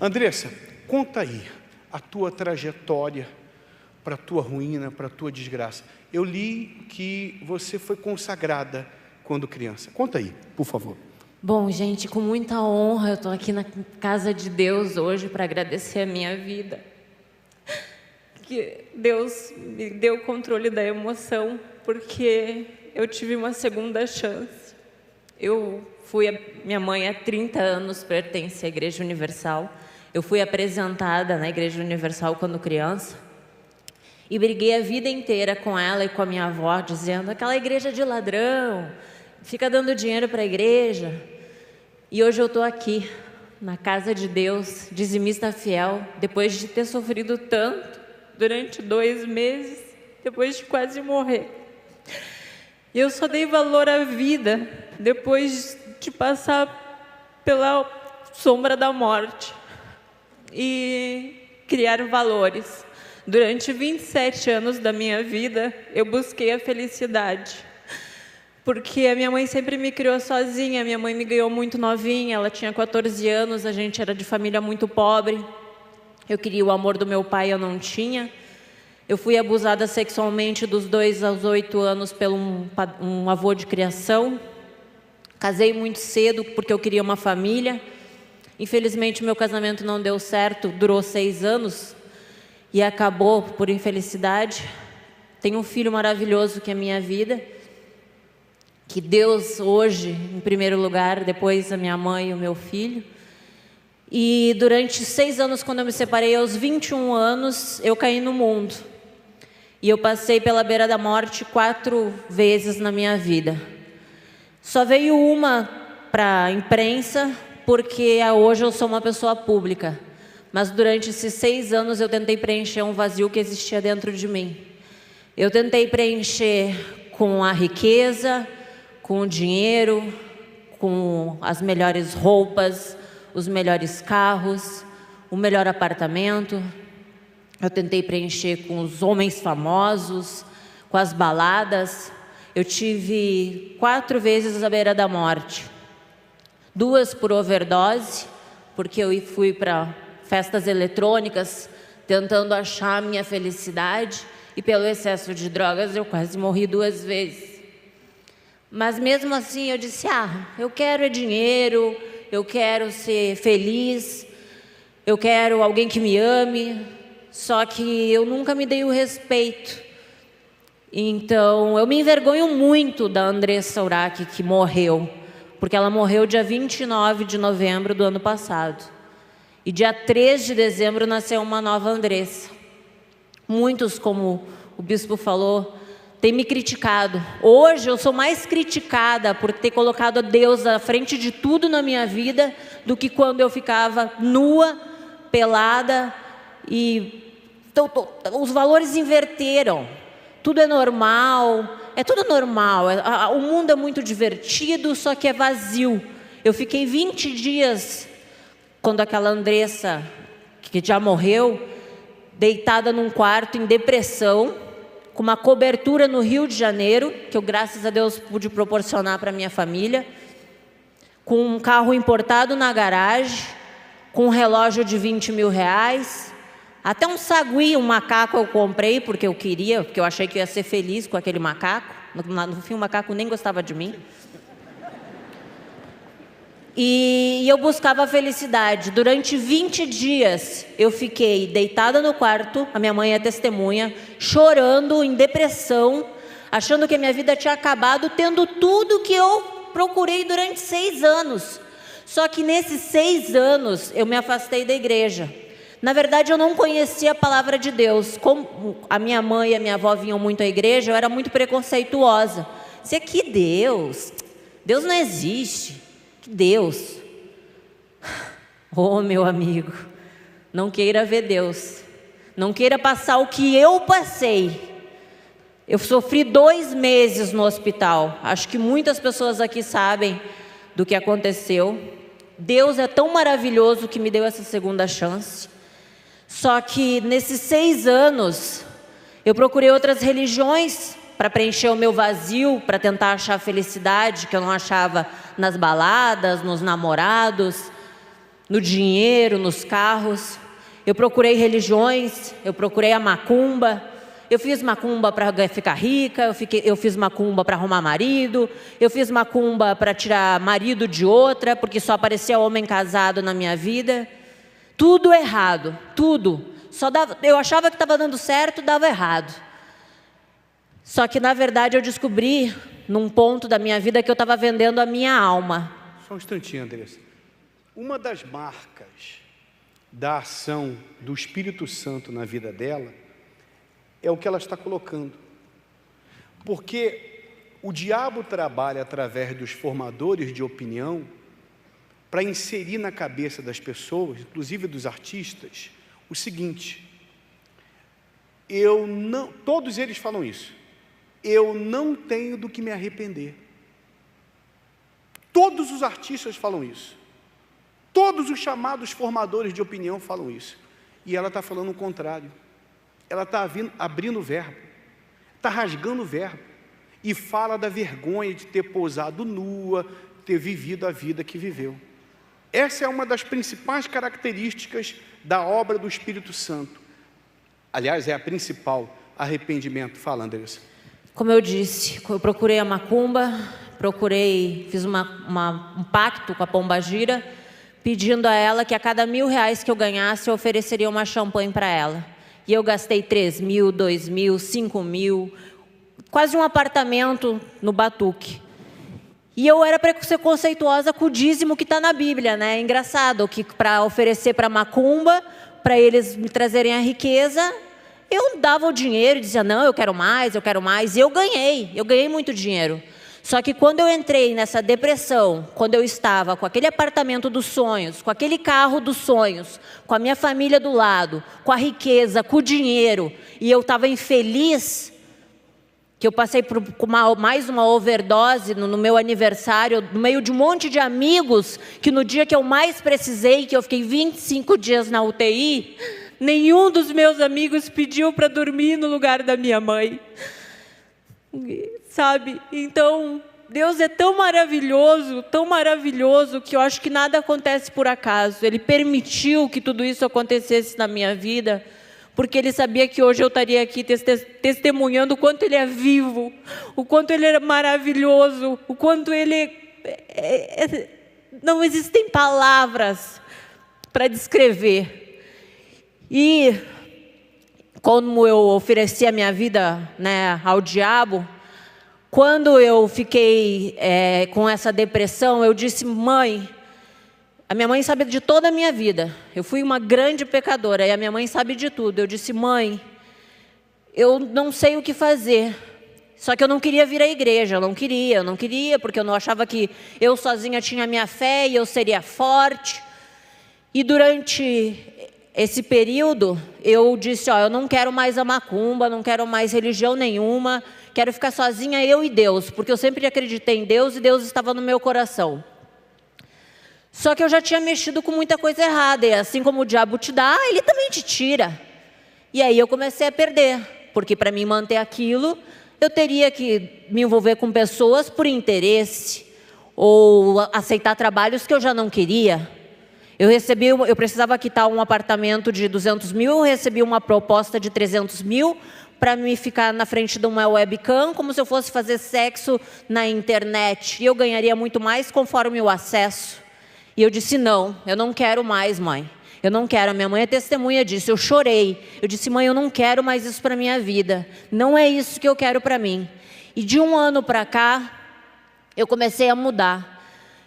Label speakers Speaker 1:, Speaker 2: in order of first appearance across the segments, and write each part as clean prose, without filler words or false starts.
Speaker 1: Andressa, conta aí a tua trajetória para a tua ruína, para a tua desgraça. Eu li que você foi consagrada quando criança. Conta aí, por favor.
Speaker 2: Bom, gente, com muita honra, eu estou aqui na casa de Deus hoje para agradecer a minha vida. Que Deus me deu o controle da emoção, porque eu tive uma segunda chance. Minha mãe há 30 anos pertence à Igreja Universal. Eu fui apresentada na Igreja Universal quando criança. E briguei a vida inteira com ela e com a minha avó, dizendo: aquela igreja de ladrão, fica dando dinheiro para a igreja. E hoje eu estou aqui, na casa de Deus, dizimista fiel, depois de ter sofrido tanto, durante 2 meses, depois de quase morrer. E eu só dei valor à vida depois de passar pela sombra da morte e criar valores. Durante 27 anos da minha vida, eu busquei a felicidade. Porque a minha mãe sempre me criou sozinha, minha mãe me ganhou muito novinha, ela tinha 14 anos, a gente era de família muito pobre. Eu queria o amor do meu pai, eu não tinha. Eu fui abusada sexualmente dos 2 aos 8 anos por um avô de criação. Casei muito cedo porque eu queria uma família. Infelizmente, meu casamento não deu certo, durou 6 anos. E acabou por infelicidade. Tenho um filho maravilhoso que é minha vida, que Deus hoje, em primeiro lugar, depois a minha mãe e o meu filho. E durante 6 anos, quando eu me separei, aos 21 anos, eu caí no mundo. E eu passei pela beira da morte 4 vezes na minha vida. Só veio uma para a imprensa, porque hoje eu sou uma pessoa pública. Mas durante esses 6 anos eu tentei preencher um vazio que existia dentro de mim. Eu tentei preencher com a riqueza, com o dinheiro, com as melhores roupas, os melhores carros, o melhor apartamento. Eu tentei preencher com os homens famosos, com as baladas. Eu tive 4 vezes à beira da morte. 2 por overdose, porque eu fui para festas eletrônicas, tentando achar a minha felicidade, e pelo excesso de drogas eu quase morri 2 vezes. Mas mesmo assim eu disse: eu quero dinheiro, eu quero ser feliz, eu quero alguém que me ame, só que eu nunca me dei o respeito. Então eu me envergonho muito da Andressa Urach, que morreu, porque ela morreu dia 29 de novembro do ano passado. E dia 3 de dezembro nasceu uma nova Andressa. Muitos, como o bispo falou, têm me criticado. Hoje eu sou mais criticada por ter colocado a Deus à frente de tudo na minha vida do que quando eu ficava nua, pelada. Então, os valores inverteram. Tudo é normal, é tudo normal. O mundo é muito divertido, só que é vazio. Eu fiquei 20 dias... quando aquela Andressa, que já morreu, deitada num quarto em depressão, com uma cobertura no Rio de Janeiro, que eu, graças a Deus, pude proporcionar para a minha família, com um carro importado na garagem, com um relógio de 20 mil reais, até um sagui, um macaco eu comprei, porque eu queria, porque eu achei que eu ia ser feliz com aquele macaco. No fim, o macaco nem gostava de mim. E eu buscava a felicidade. Durante 20 dias eu fiquei deitada no quarto, a minha mãe é testemunha, chorando, em depressão, achando que a minha vida tinha acabado, tendo tudo que eu procurei durante 6 anos. Só que nesses 6 anos eu me afastei da igreja. Na verdade eu não conhecia a palavra de Deus. Como a minha mãe e a minha avó vinham muito à igreja, eu era muito preconceituosa. Dizia: que Deus não existe. Que Deus. Oh, meu amigo, não queira ver Deus, não queira passar o que eu passei. Eu sofri 2 meses no hospital. Acho que muitas pessoas aqui sabem do que aconteceu. Deus é tão maravilhoso que me deu essa segunda chance. Só que nesses 6 anos eu procurei outras religiões para preencher o meu vazio, para tentar achar felicidade que eu não achava nas baladas, nos namorados, no dinheiro, nos carros. Eu procurei religiões, eu procurei a macumba. Eu fiz macumba para ficar rica, eu fiz macumba para arrumar marido, eu fiz macumba para tirar marido de outra, porque só aparecia homem casado na minha vida. Tudo errado, tudo. Eu achava que estava dando certo, dava errado. Só que, na verdade, eu descobri, num ponto da minha vida, que eu estava vendendo a minha alma.
Speaker 1: Só um instantinho, Andressa. Uma das marcas da ação do Espírito Santo na vida dela é o que ela está colocando. Porque o diabo trabalha através dos formadores de opinião para inserir na cabeça das pessoas, inclusive dos artistas, o seguinte: todos eles falam isso, eu não tenho do que me arrepender. Todos os artistas falam isso. Todos os chamados formadores de opinião falam isso. E ela está falando o contrário. Ela está abrindo o verbo, está rasgando o verbo, e fala da vergonha de ter pousado nua, ter vivido a vida que viveu. Essa é uma das principais características da obra do Espírito Santo. Aliás, é a principal: arrependimento. Fala, Andressa.
Speaker 2: Como eu disse, eu procurei a macumba, fiz um pacto com a pombagira, pedindo a ela que a cada R$1.000 que eu ganhasse, eu ofereceria uma champanhe para ela. E eu gastei 3.000, 2.000, 5.000, quase um apartamento no Batuque. E eu era preconceituosa com o dízimo que está na Bíblia, né? É engraçado que para oferecer para macumba, para eles me trazerem a riqueza, eu dava o dinheiro e dizia, não, eu quero mais, e eu ganhei muito dinheiro. Só que quando eu entrei nessa depressão, quando eu estava com aquele apartamento dos sonhos, com aquele carro dos sonhos, com a minha família do lado, com a riqueza, com o dinheiro, e eu estava infeliz, que eu passei por mais uma overdose no meu aniversário, no meio de um monte de amigos, que no dia que eu mais precisei, que eu fiquei 25 dias na UTI, nenhum dos meus amigos pediu para dormir no lugar da minha mãe. Sabe? Então, Deus é tão maravilhoso, que eu acho que nada acontece por acaso. Ele permitiu que tudo isso acontecesse na minha vida, porque Ele sabia que hoje eu estaria aqui testemunhando o quanto Ele é vivo, o quanto Ele é maravilhoso, o quanto Ele não existem palavras para descrever. E como eu ofereci a minha vida, né, ao diabo, quando eu fiquei com essa depressão, eu disse, mãe, a minha mãe sabe de toda a minha vida, eu fui uma grande pecadora, e a minha mãe sabe de tudo. Eu disse, mãe, eu não sei o que fazer, só que eu não queria vir à igreja, eu não queria, porque eu não achava que eu sozinha tinha a minha fé e eu seria forte. E durante esse período, eu disse, eu não quero mais a macumba, não quero mais religião nenhuma, quero ficar sozinha, eu e Deus, porque eu sempre acreditei em Deus e Deus estava no meu coração. Só que eu já tinha mexido com muita coisa errada, e assim como o diabo te dá, ele também te tira. E aí eu comecei a perder, porque para mim manter aquilo, eu teria que me envolver com pessoas por interesse, ou aceitar trabalhos que eu já não queria. Eu precisava quitar um apartamento de 200 mil, eu recebi uma proposta de 300 mil para me ficar na frente de uma webcam, como se eu fosse fazer sexo na internet. E eu ganharia muito mais conforme o acesso. E eu disse, não, eu não quero mais, mãe. Eu não quero. A minha mãe é testemunha disso. Eu chorei. Eu disse, mãe, eu não quero mais isso para a minha vida. Não é isso que eu quero para mim. E de um ano para cá, eu comecei a mudar.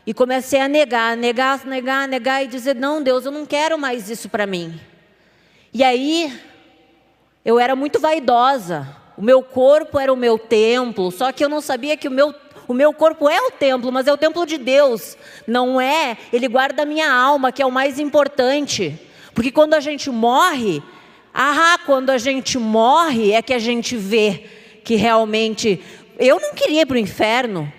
Speaker 2: E comecei a negar e dizer, não, Deus, eu não quero mais isso para mim. E aí, eu era muito vaidosa. O meu corpo era o meu templo, só que eu não sabia que o meu corpo é o templo, mas é o templo de Deus. Não é, Ele guarda a minha alma, que é o mais importante. Porque quando a gente morre, é que a gente vê que realmente... Eu não queria ir para o inferno.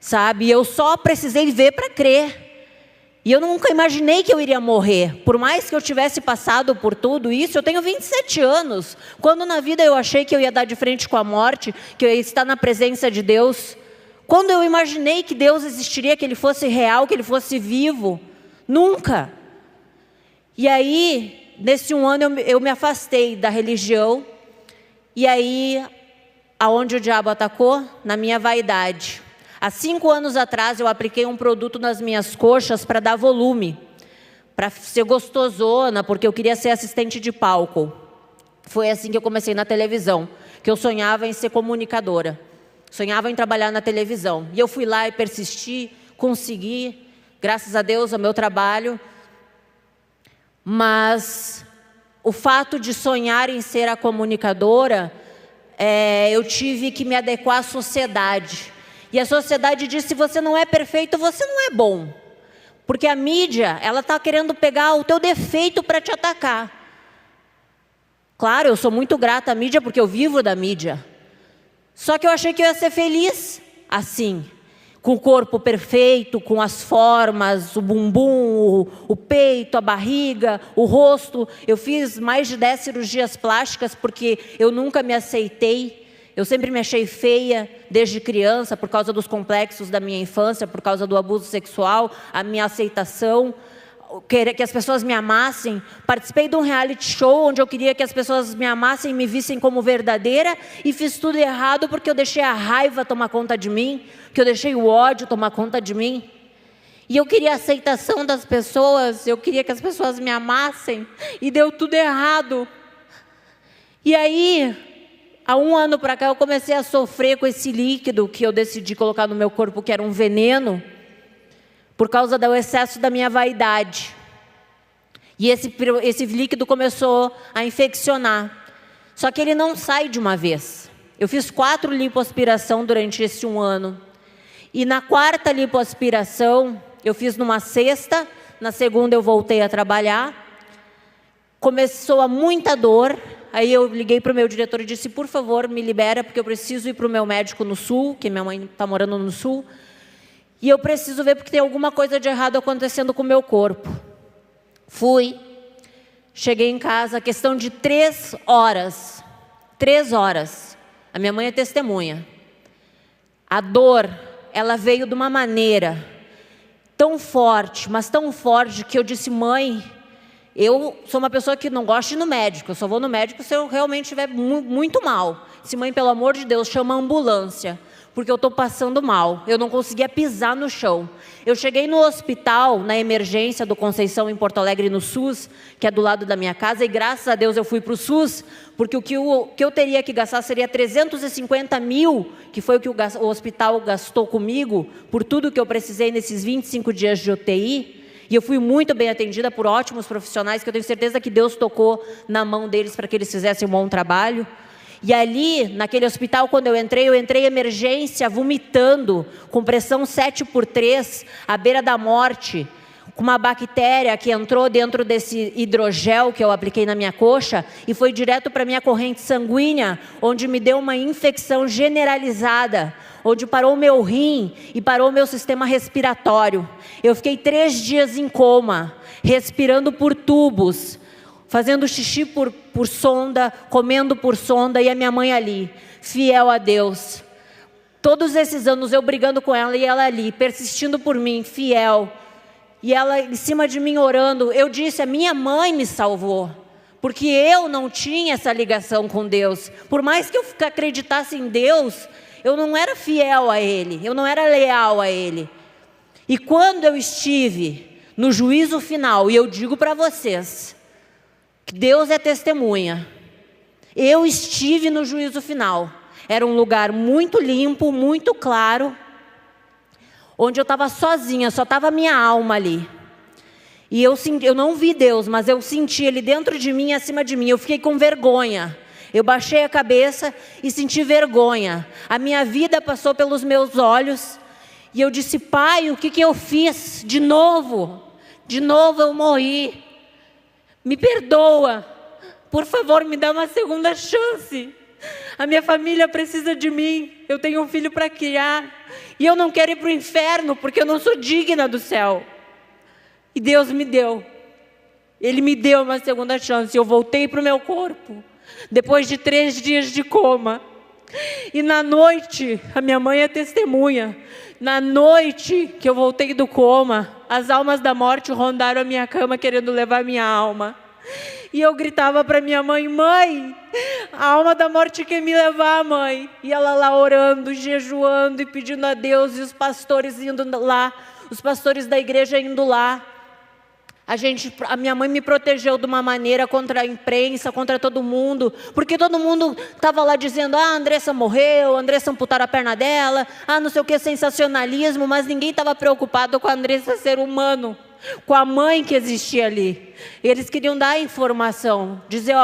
Speaker 2: Sabe, eu só precisei ver para crer. E eu nunca imaginei que eu iria morrer. Por mais que eu tivesse passado por tudo isso, eu tenho 27 anos. Quando na vida eu achei que eu ia dar de frente com a morte, que eu ia estar na presença de Deus. Quando eu imaginei que Deus existiria, que Ele fosse real, que Ele fosse vivo. Nunca.
Speaker 3: E aí, nesse 1 ano, eu me afastei da religião. E aí, aonde o diabo atacou? Na minha vaidade. Há 5 anos atrás, eu apliquei um produto nas minhas coxas para dar volume, para ser gostosona, porque eu queria ser assistente de palco. Foi assim que eu comecei na televisão, que eu sonhava em ser comunicadora. Sonhava em trabalhar na televisão. E eu fui lá e persisti, consegui, graças a Deus, ao meu trabalho. Mas o fato de sonhar em ser a comunicadora, eu tive que me adequar à sociedade. E a sociedade disse: se você não é perfeito, você não é bom. Porque a mídia, ela está querendo pegar o teu defeito para te atacar. Claro, eu sou muito grata à mídia, porque eu vivo da mídia. Só que eu achei que eu ia ser feliz assim, com o corpo perfeito, com as formas, o bumbum, o peito, a barriga, o rosto. Eu fiz mais de 10 cirurgias plásticas porque eu nunca me aceitei. Eu sempre me achei feia desde criança por causa dos complexos da minha infância, por causa do abuso sexual, a minha aceitação, querer que as pessoas me amassem. Participei de um reality show onde eu queria que as pessoas me amassem e me vissem como verdadeira, e fiz tudo errado porque eu deixei a raiva tomar conta de mim, que eu deixei o ódio tomar conta de mim. E eu queria a aceitação das pessoas, eu queria que as pessoas me amassem, e deu tudo errado. E aí, há 1 ano para cá, eu comecei a sofrer com esse líquido que eu decidi colocar no meu corpo, que era um veneno, por causa do excesso da minha vaidade. E esse líquido começou a infeccionar. Só que ele não sai de uma vez. Eu fiz 4 lipoaspirações durante esse 1 ano. E na 4ª lipoaspiração, eu fiz numa sexta, na segunda eu voltei a trabalhar. Começou a muita dor. Aí eu liguei para o meu diretor e disse: por favor, me libera, porque eu preciso ir para o meu médico no sul, que minha mãe está morando no sul. E eu preciso ver porque tem alguma coisa de errado acontecendo com o meu corpo. Fui, cheguei em casa, questão de 3 horas. 3 horas. A minha mãe é testemunha. A dor, ela veio de uma maneira tão forte, mas tão forte, que eu disse: mãe, eu sou uma pessoa que não gosta de ir no médico. Eu só vou no médico se eu realmente estiver muito mal. Disse: mãe, pelo amor de Deus, chama a ambulância, porque eu estou passando mal. Eu não conseguia pisar no chão. Eu cheguei no hospital, na emergência do Conceição, em Porto Alegre, no SUS, que é do lado da minha casa, e graças a Deus eu fui para o SUS, porque o que eu teria que gastar seria 350 mil, que foi o que o hospital gastou comigo, por tudo que eu precisei nesses 25 dias de UTI. E eu fui muito bem atendida por ótimos profissionais, que eu tenho certeza que Deus tocou na mão deles para que eles fizessem um bom trabalho. E ali, naquele hospital, quando eu entrei em emergência, vomitando, com pressão 7/3, à beira da morte, com uma bactéria que entrou dentro desse hidrogel que eu apliquei na minha coxa e foi direto para a minha corrente sanguínea, onde me deu uma infecção generalizada, onde parou o meu rim e parou o meu sistema respiratório. Eu fiquei 3 dias em coma, respirando por tubos, fazendo xixi por sonda, comendo por sonda, e a minha mãe ali, fiel a Deus. Todos esses anos eu brigando com ela e ela ali, persistindo por mim, fiel. E ela em cima de mim orando. Eu disse: a minha mãe me salvou, porque eu não tinha essa ligação com Deus. Por mais que eu acreditasse em Deus, eu não era fiel a Ele, eu não era leal a Ele. E quando eu estive no juízo final, e eu digo para vocês, Deus é testemunha, eu estive no juízo final. Era um lugar muito limpo, muito claro, onde eu estava sozinha, só estava a minha alma ali. E eu não vi Deus, mas eu senti Ele dentro de mim, acima de mim. Eu fiquei com vergonha. Eu baixei a cabeça e senti vergonha. A minha vida passou pelos meus olhos. E eu disse: Pai, o que eu fiz? De novo eu morri. Me perdoa, por favor, me dá uma segunda chance. A minha família precisa de mim, eu tenho um filho para criar, e eu não quero ir para o inferno, porque eu não sou digna do céu. E Deus me deu, Ele me deu uma segunda chance. Eu voltei para o meu corpo, depois de 3 dias de coma. E na noite, a minha mãe é testemunha, na noite que eu voltei do coma, as almas da morte rondaram a minha cama querendo levar minha alma. E eu gritava para minha mãe: mãe, a alma da morte quer me levar, mãe. E ela lá orando, jejuando e pedindo a Deus, e os pastores indo lá, os pastores da igreja indo lá. A minha mãe me protegeu de uma maneira contra a imprensa, contra todo mundo, porque todo mundo estava lá dizendo: a Andressa morreu, a Andressa amputaram a perna dela, não sei o que, sensacionalismo, mas ninguém estava preocupado com a Andressa ser humano, com a mãe que existia ali. Eles queriam dar informação, dizer,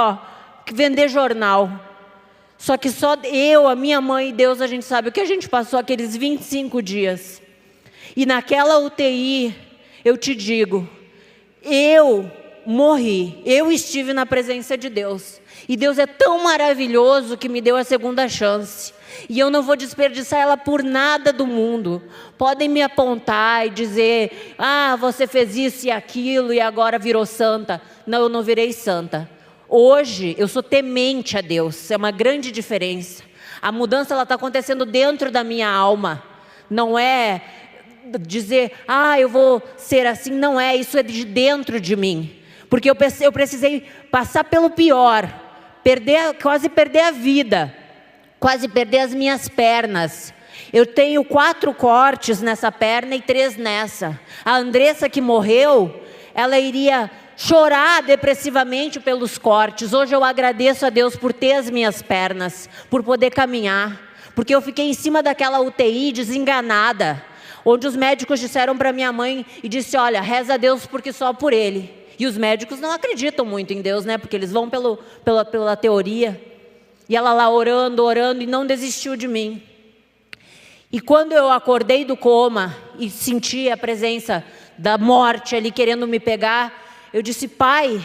Speaker 3: vender jornal. Só que só eu, a minha mãe e Deus, a gente sabe o que a gente passou aqueles 25 dias. E naquela UTI, eu te digo, eu morri, eu estive na presença de Deus. E Deus é tão maravilhoso que me deu a segunda chance. E eu não vou desperdiçar ela por nada do mundo. Podem me apontar e dizer: você fez isso e aquilo e agora virou santa. Não, eu não virei santa. Hoje eu sou temente a Deus, é uma grande diferença. A mudança está acontecendo dentro da minha alma. Não é dizer, eu vou ser assim, não é, isso é de dentro de mim, porque eu precisei passar pelo pior, quase perder a vida, quase perder as minhas pernas. Eu tenho 4 cortes nessa perna e 3 nessa. A Andressa que morreu, ela iria chorar depressivamente pelos cortes. Hoje eu agradeço a Deus por ter as minhas pernas, por poder caminhar, porque eu fiquei em cima daquela UTI desenganada, onde os médicos disseram para minha mãe e disse: olha, reza a Deus porque só por ele. E os médicos não acreditam muito em Deus, né? Porque eles vão pela teoria. E ela lá orando e não desistiu de mim. E quando eu acordei do coma e senti a presença da morte ali querendo me pegar, eu disse: pai,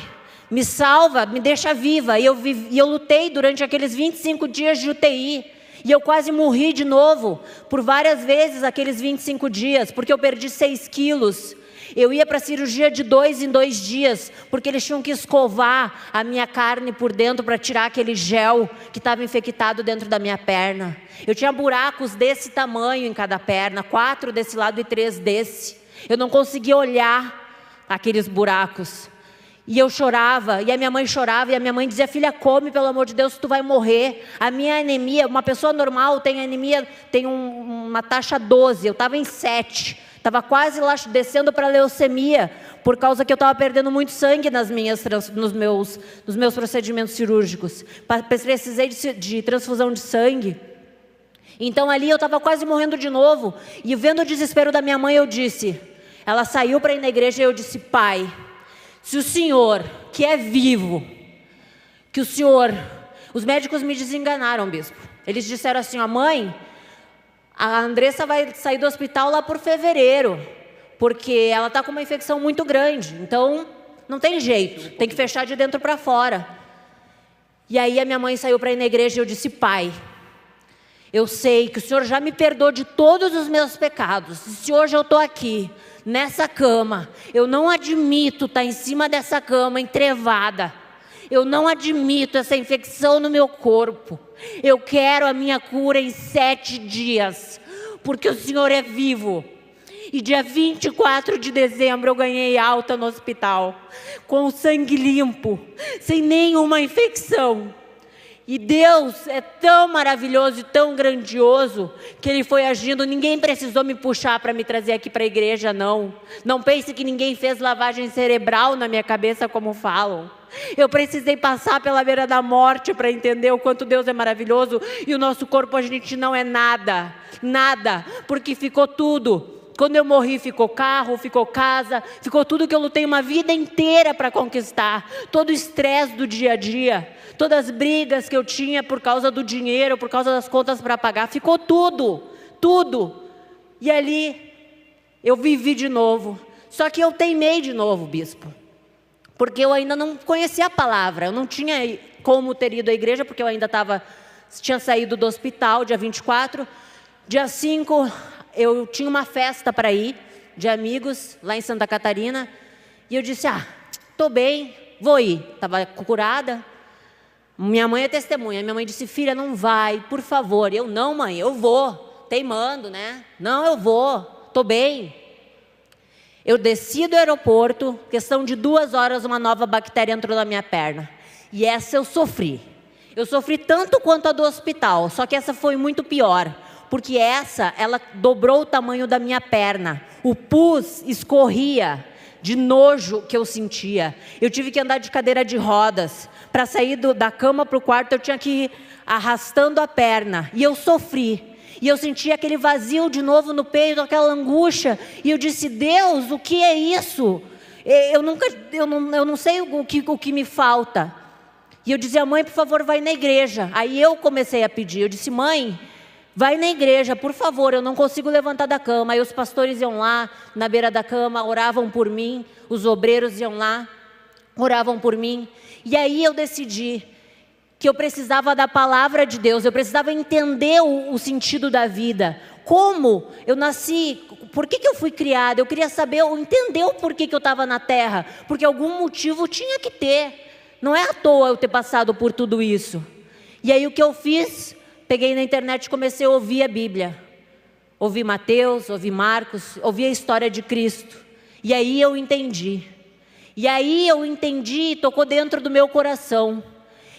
Speaker 3: me salva, me deixa viva. E eu lutei durante aqueles 25 dias de UTI. E eu quase morri de novo, por várias vezes aqueles 25 dias, porque eu perdi 6 quilos. Eu ia para a cirurgia de 2 em 2 dias, porque eles tinham que escovar a minha carne por dentro para tirar aquele gel que estava infectado dentro da minha perna. Eu tinha buracos desse tamanho em cada perna, 4 desse lado e 3 desse. Eu não conseguia olhar aqueles buracos. E eu chorava, e a minha mãe chorava, e a minha mãe dizia: filha, come, pelo amor de Deus, tu vai morrer. A minha anemia, uma pessoa normal tem anemia, tem uma taxa 12, eu estava em 7. Estava quase lá descendo para leucemia, por causa que eu estava perdendo muito sangue nos meus procedimentos cirúrgicos. Precisei de transfusão de sangue. Então ali eu estava quase morrendo de novo. E vendo o desespero da minha mãe, eu disse, ela saiu para ir na igreja e eu disse: pai, se o Senhor, que é vivo, que o Senhor... Os médicos me desenganaram, bispo. Eles disseram assim: mãe, a Andressa vai sair do hospital lá por fevereiro, porque ela está com uma infecção muito grande, então não tem jeito, tem que fechar de dentro para fora. E aí a minha mãe saiu para ir na igreja e eu disse: pai, eu sei que o Senhor já me perdoou de todos os meus pecados, e se hoje eu estou aqui, nessa cama, eu não admito estar em cima dessa cama entrevada, eu não admito essa infecção no meu corpo, eu quero a minha cura em 7 dias, porque o Senhor é vivo. E dia 24 de dezembro eu ganhei alta no hospital, com o sangue limpo, sem nenhuma infecção. E Deus é tão maravilhoso e tão grandioso que Ele foi agindo. Ninguém precisou me puxar para me trazer aqui para a igreja, não. Não pense que ninguém fez lavagem cerebral na minha cabeça, como falam. Eu precisei passar pela beira da morte para entender o quanto Deus é maravilhoso. E o nosso corpo, a gente não é nada, nada, porque ficou tudo. Quando eu morri, ficou carro, ficou casa, ficou tudo que eu lutei uma vida inteira para conquistar. Todo o estresse do dia a dia, todas as brigas que eu tinha por causa do dinheiro, por causa das contas para pagar, ficou tudo, tudo. E ali eu vivi de novo. Só que eu teimei de novo, bispo, porque eu ainda não conhecia a palavra. Eu não tinha como ter ido à igreja, porque eu ainda tinha saído do hospital, dia 24. Dia 5... eu tinha uma festa para ir, de amigos, lá em Santa Catarina, e eu disse: estou bem, vou ir. Estava curada, Minha mãe é testemunha. Minha mãe disse: filha, não vai, por favor. Eu: não, mãe, eu vou. Teimando, né? Não, eu vou, estou bem. Eu desci do aeroporto, questão de 2 horas, uma nova bactéria entrou na minha perna. E essa eu sofri. Eu sofri tanto quanto a do hospital, só que essa foi muito pior. Porque ela dobrou o tamanho da minha perna. O pus escorria de nojo que eu sentia. Eu tive que andar de cadeira de rodas. Para sair da cama para o quarto, eu tinha que ir arrastando a perna. E eu sofri. E eu senti aquele vazio de novo no peito, aquela angústia. E eu disse: Deus, o que é isso? Eu não sei o que me falta. E eu dizia: mãe, por favor, vai na igreja. Aí eu comecei a pedir. Eu disse: mãe, vai na igreja, por favor, eu não consigo levantar da cama. Aí os pastores iam lá, na beira da cama, oravam por mim. Os obreiros iam lá, oravam por mim. E aí eu decidi que eu precisava da palavra de Deus, eu precisava entender o sentido da vida. Como eu nasci, por que eu fui criada? Eu queria saber, entender o porquê que eu estava na terra. Porque algum motivo tinha que ter. Não é à toa eu ter passado por tudo isso. E aí o que eu fiz? Peguei na internet e comecei a ouvir a Bíblia. Ouvi Mateus, ouvi Marcos, ouvi a história de Cristo. E aí eu entendi. E tocou dentro do meu coração.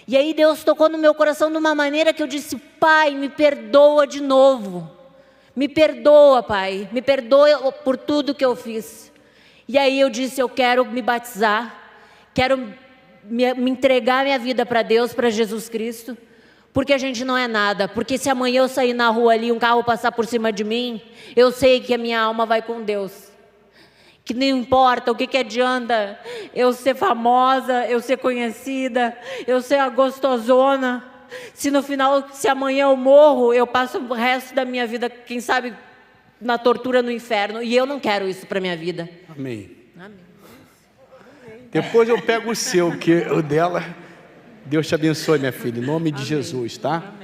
Speaker 3: E aí Deus tocou no meu coração de uma maneira que eu disse: Pai, me perdoa de novo. Me perdoa, Pai. Me perdoa por tudo que eu fiz. E aí eu disse: eu quero me batizar. Quero me entregar minha vida para Deus, para Jesus Cristo. Porque a gente não é nada. Porque se amanhã eu sair na rua ali, um carro passar por cima de mim, eu sei que a minha alma vai com Deus. Que não importa o que adianta eu ser famosa, eu ser conhecida, eu ser a gostosona. Se no final, se amanhã eu morro, eu passo o resto da minha vida, quem sabe, na tortura no inferno. E eu não quero isso para minha vida.
Speaker 1: Amém.
Speaker 3: Amém.
Speaker 1: Depois eu pego o seu, que o dela. Deus te abençoe, minha filha, em nome de Jesus, tá?